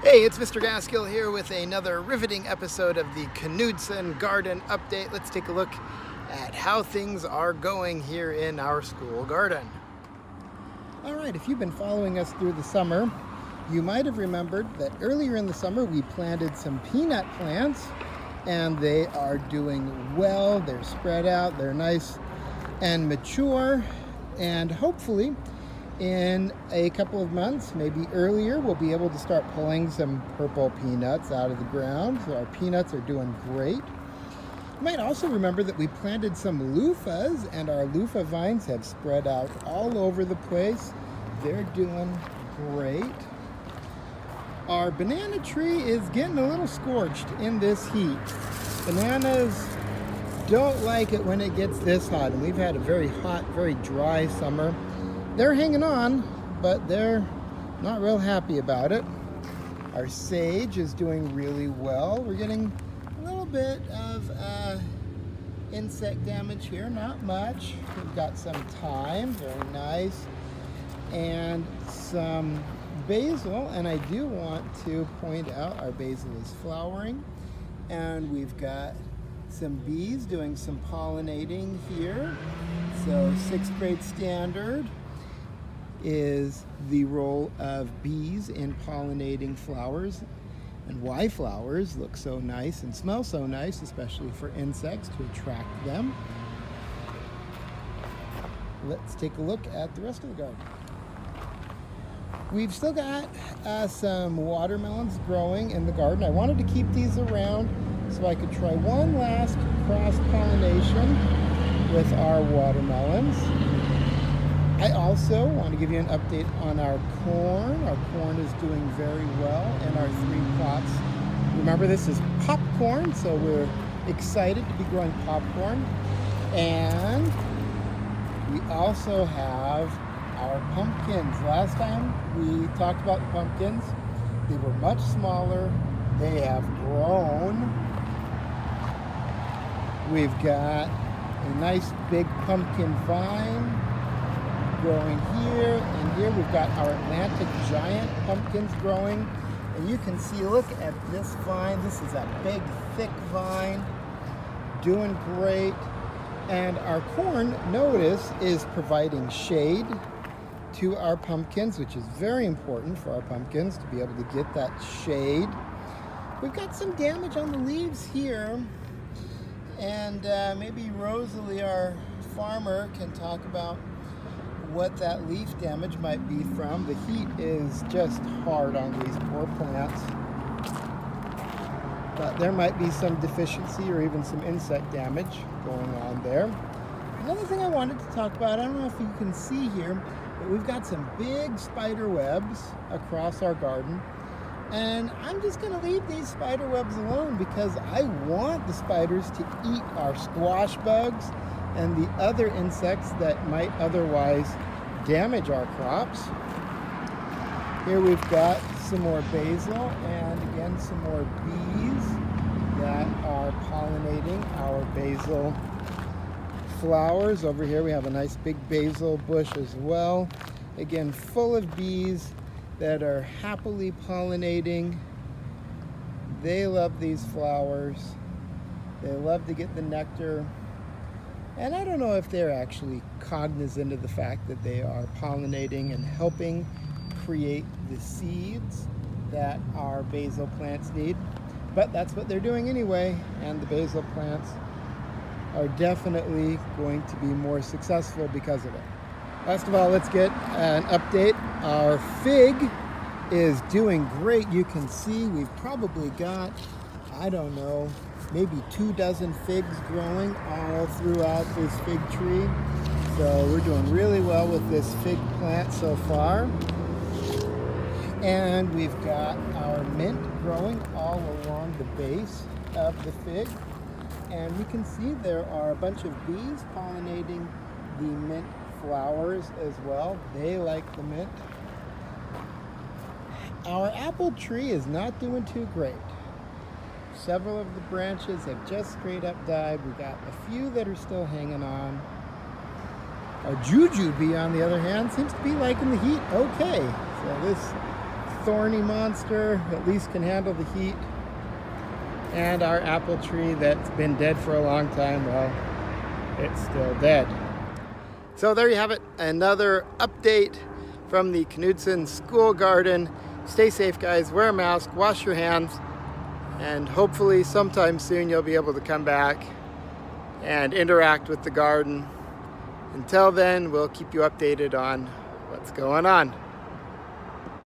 Hey, it's Mr. Gaskill here with another riveting episode of the Knudson Garden Update. Let's take a look at how things are going here in our school garden. All right, if you've been following us through the summer, you might have remembered that earlier in the summer we planted some peanut plants and they are doing well. They're spread out, they're nice and mature, and hopefully in a couple of months, maybe earlier, we'll be able to start pulling some purple peanuts out of the ground. So our peanuts are doing great. You might also remember that we planted some loofahs, and our loofah vines have spread out all over the place. They're doing great. Our banana tree is getting a little scorched in this heat. Bananas don't like it when it gets this hot, and we've had a very hot, very dry summer. They're hanging on, but they're not real happy about it. Our sage is doing really well. We're getting a little bit of insect damage here, not much. We've got some thyme, very nice, and some basil, and I do want to point out our basil is flowering, and we've got some bees doing some pollinating here. So 6th grade standard is the role of bees in pollinating flowers, and why flowers look so nice and smell so nice, especially for insects, to attract them. Let's take a look at the rest of the garden. We've still got some watermelons growing in the garden. I wanted to keep these around so I could try one last cross-pollination with our watermelons. I also want to give you an update on our corn. Our corn is doing very well in our 3 plots. Remember, this is popcorn, so we're excited to be growing popcorn. And we also have our pumpkins. Last time we talked about pumpkins, they were much smaller. They have grown. We've got a nice big pumpkin vine growing here, and here we've got our Atlantic giant pumpkins growing, and you can see, look at this vine. This is a big thick vine, doing great. And our corn, notice, is providing shade to our pumpkins, which is very important for our pumpkins to be able to get that shade. We've got some damage on the leaves here, and maybe Rosalie, our farmer, can talk about what that leaf damage might be from. The heat is just hard on these poor plants, but there might be some deficiency or even some insect damage going on there. Another thing I wanted to talk about, I don't know if you can see here, but we've got some big spider webs across our garden, and I'm just going to leave these spider webs alone because I want the spiders to eat our squash bugs and the other insects that might otherwise damage our crops. Here we've got some more basil, and again some more bees that are pollinating our basil flowers. Over here we have a nice big basil bush as well, again full of bees that are happily pollinating. They love these flowers. They love to get the nectar. And I don't know if they're actually cognizant of the fact that they are pollinating and helping create the seeds that our basil plants need. But that's what they're doing anyway, and the basil plants are definitely going to be more successful because of it. Last of all, let's get an update. Our fig is doing great. You can see we've probably got, I don't know, maybe 24 figs growing all throughout this fig tree. So we're doing really well with this fig plant so far. And we've got our mint growing all along the base of the fig. And we can see there are a bunch of bees pollinating the mint flowers as well. They like the mint. Our apple tree is not doing too great. Several of the branches have just straight up died. We've got a few that are still hanging on. Our jujube, on the other hand, seems to be liking the heat okay. So this thorny monster at least can handle the heat. And our apple tree that's been dead for a long time, well, it's still dead. So there you have it, another update from the Knudson School Garden. Stay safe, guys, wear a mask, wash your hands, and hopefully sometime soon you'll be able to come back and interact with the garden. Until then, we'll keep you updated on what's going on.